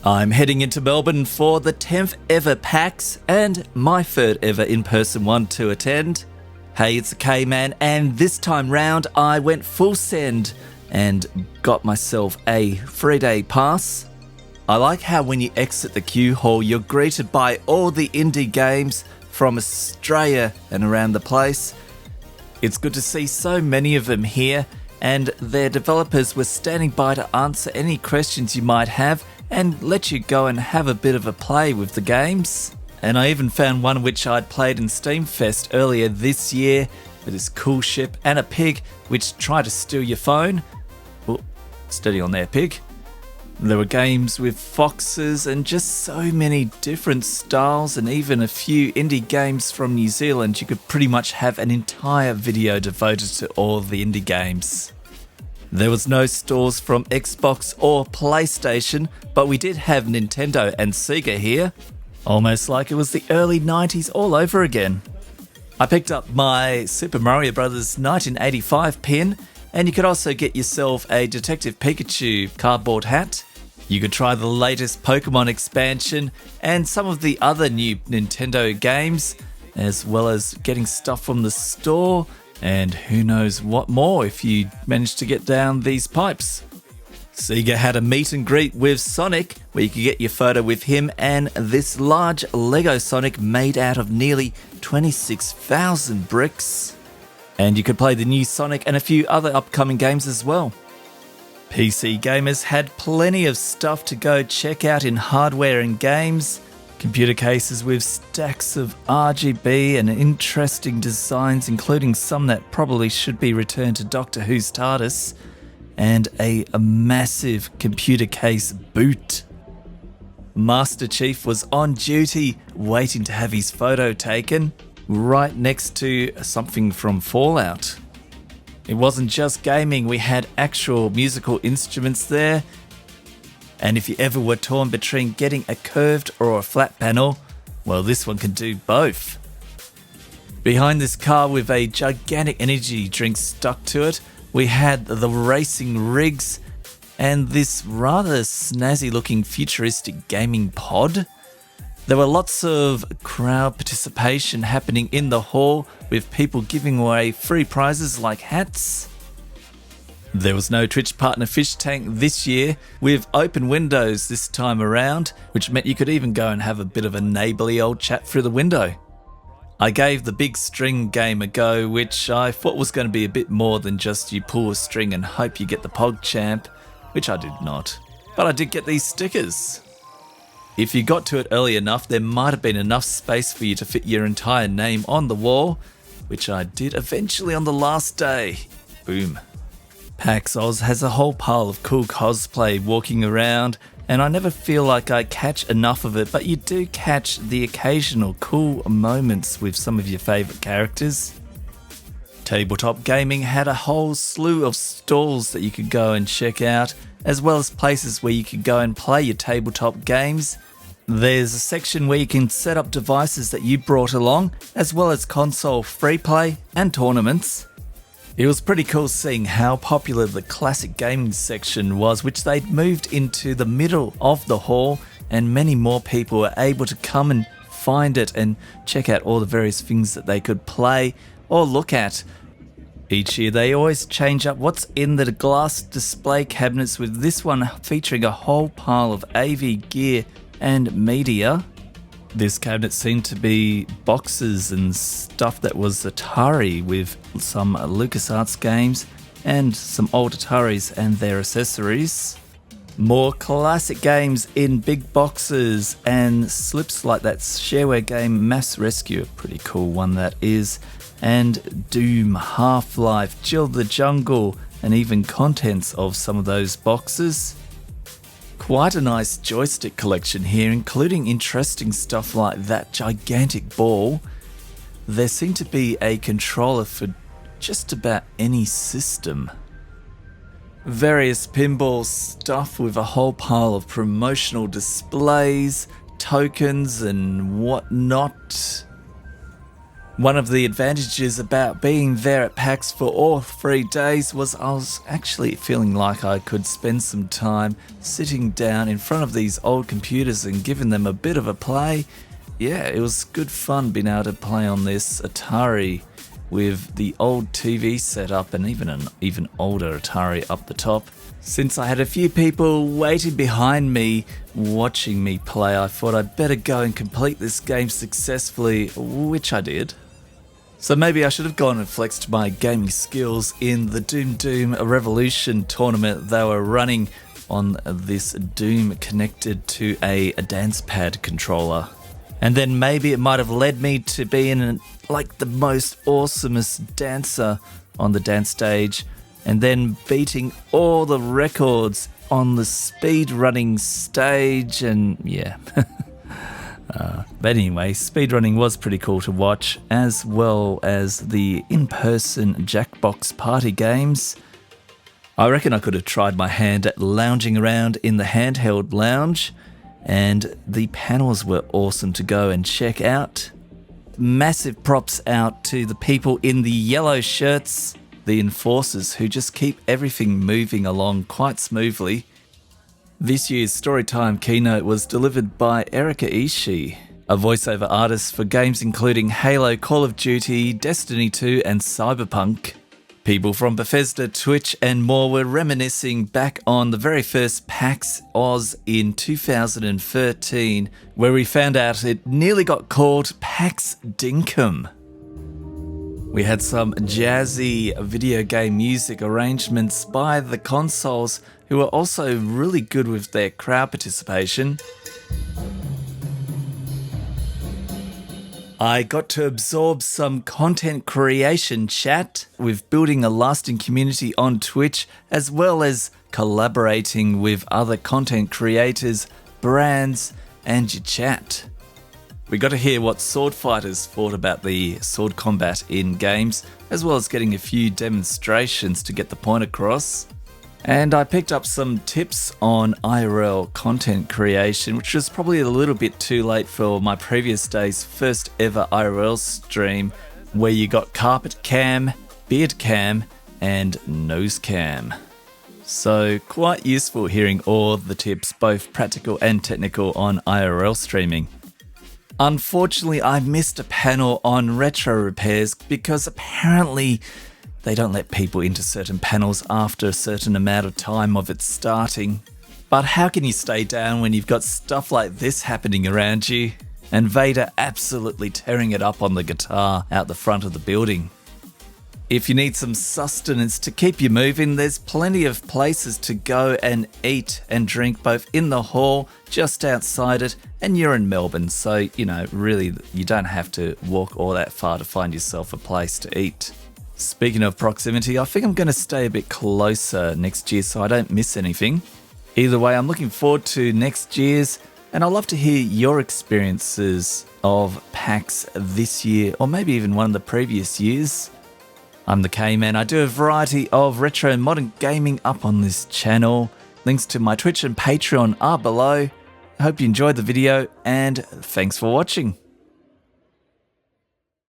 I'm heading into Melbourne for the 10th ever PAX and my 3rd ever in-person one to attend. Hey, it's the K-Man, and this time round I went full send and got myself a 3-day pass. I like how when you exit the queue hall, you're greeted by all the indie games from Australia and around the place. It's good to see so many of them here, and their developers were standing by to answer any questions you might have and let you go and have a bit of a play with the games. And I even found one which I'd played in Steamfest earlier this year with this cool ship and a pig which tried to steal your phone. Oh, steady on there, pig. There were games with foxes and just so many different styles, and even a few indie games from New Zealand. You could pretty much have an entire video devoted to all the indie games. There was no stores from Xbox or PlayStation, but we did have Nintendo and Sega here. Almost like it was the early 90s all over again. I picked up my Super Mario Bros. 1985 pin, and you could also get yourself a Detective Pikachu cardboard hat. You could try the latest Pokemon expansion and some of the other new Nintendo games, as well as getting stuff from the store, and who knows what more if you manage to get down these pipes. Sega had a meet and greet with Sonic, where you could get your photo with him and this large Lego Sonic made out of nearly 26,000 bricks. And you could play the new Sonic and a few other upcoming games as well. PC gamers had plenty of stuff to go check out in hardware and games. Computer cases with stacks of RGB and interesting designs, including some that probably should be returned to Doctor Who's TARDIS, and a massive computer case boot. Master Chief was on duty, waiting to have his photo taken, right next to something from Fallout. It wasn't just gaming, we had actual musical instruments there. And if you ever were torn between getting a curved or a flat panel, well, this one can do both. Behind this car with a gigantic energy drink stuck to it, we had the racing rigs and this rather snazzy looking futuristic gaming pod. There were lots of crowd participation happening in the hall, with people giving away free prizes like hats. There was no Twitch partner fish tank this year, with open windows this time around, which meant you could even go and have a bit of a neighbourly old chat through the window. I gave the big string game a go, which I thought was going to be a bit more than just you pull a string and hope you get the PogChamp, which I did not. But I did get these stickers. If you got to it early enough, there might have been enough space for you to fit your entire name on the wall, which I did eventually on the last day. Boom. PAX Oz has a whole pile of cool cosplay walking around, and I never feel like I catch enough of it, but you do catch the occasional cool moments with some of your favourite characters. Tabletop gaming had a whole slew of stalls that you could go and check out, as well as places where you could go and play your tabletop games. There's a section where you can set up devices that you brought along, as well as console free play and tournaments. It was pretty cool seeing how popular the classic gaming section was, which they'd moved into the middle of the hall, and many more people were able to come and find it and check out all the various things that they could play or look at. Each year they always change up what's in the glass display cabinets, with this one featuring a whole pile of AV gear and media. This cabinet seemed to be boxes and stuff that was Atari, with some LucasArts games and some old Ataris and their accessories. More classic games in big boxes and slips like that shareware game Mass Rescue, a pretty cool one that is, and Doom, Half-Life, Jill the Jungle, and even contents of some of those boxes. Quite a nice joystick collection here, including interesting stuff like that gigantic ball. There seemed to be a controller for just about any system. Various pinball stuff with a whole pile of promotional displays, tokens and whatnot. One of the advantages about being there at PAX for all 3 days was I was actually feeling like I could spend some time sitting down in front of these old computers and giving them a bit of a play. Yeah, it was good fun being able to play on this Atari with the old TV setup and even an even older Atari up the top. Since I had a few people waiting behind me watching me play, I thought I'd better go and complete this game successfully, which I did. So maybe I should have gone and flexed my gaming skills in the Doom Revolution tournament they were running on this Doom connected to a dance pad controller. And then maybe it might have led me to being like the most awesomest dancer on the dance stage, and then beating all the records on the speed running stage, and yeah. But anyway, speedrunning was pretty cool to watch, as well as the in-person Jackbox party games. I reckon I could have tried my hand at lounging around in the handheld lounge, and the panels were awesome to go and check out. Massive props out to the people in the yellow shirts, the enforcers, who just keep everything moving along quite smoothly. This year's Storytime keynote was delivered by Erika Ishii, a voiceover artist for games including Halo, Call of Duty, Destiny 2 and Cyberpunk. People from Bethesda, Twitch and more were reminiscing back on the very first PAX Oz in 2013, where we found out it nearly got called PAX Dinkum. We had some jazzy video game music arrangements by the consoles, who were also really good with their crowd participation. I got to absorb some content creation chat with building a lasting community on Twitch, as well as collaborating with other content creators, brands, and your chat. We got to hear what sword fighters thought about the sword combat in games, as well as getting a few demonstrations to get the point across. And I picked up some tips on IRL content creation, which was probably a little bit too late for my previous day's first ever IRL stream, where you got carpet cam, beard cam, and nose cam. So quite useful hearing all the tips, both practical and technical, on IRL streaming. Unfortunately, I missed a panel on retro repairs because apparently they don't let people into certain panels after a certain amount of time of it starting. But how can you stay down when you've got stuff like this happening around you? And Vader absolutely tearing it up on the guitar out the front of the building. If you need some sustenance to keep you moving, there's plenty of places to go and eat and drink, both in the hall, just outside it, and you're in Melbourne, so, really you don't have to walk all that far to find yourself a place to eat. Speaking of proximity, I think I'm going to stay a bit closer next year so I don't miss anything. Either way, I'm looking forward to next year's, and I'd love to hear your experiences of PAX this year, or maybe even one of the previous years. I'm the K-Man. I do a variety of retro and modern gaming up on this channel. Links to my Twitch and Patreon are below. I hope you enjoyed the video, and thanks for watching.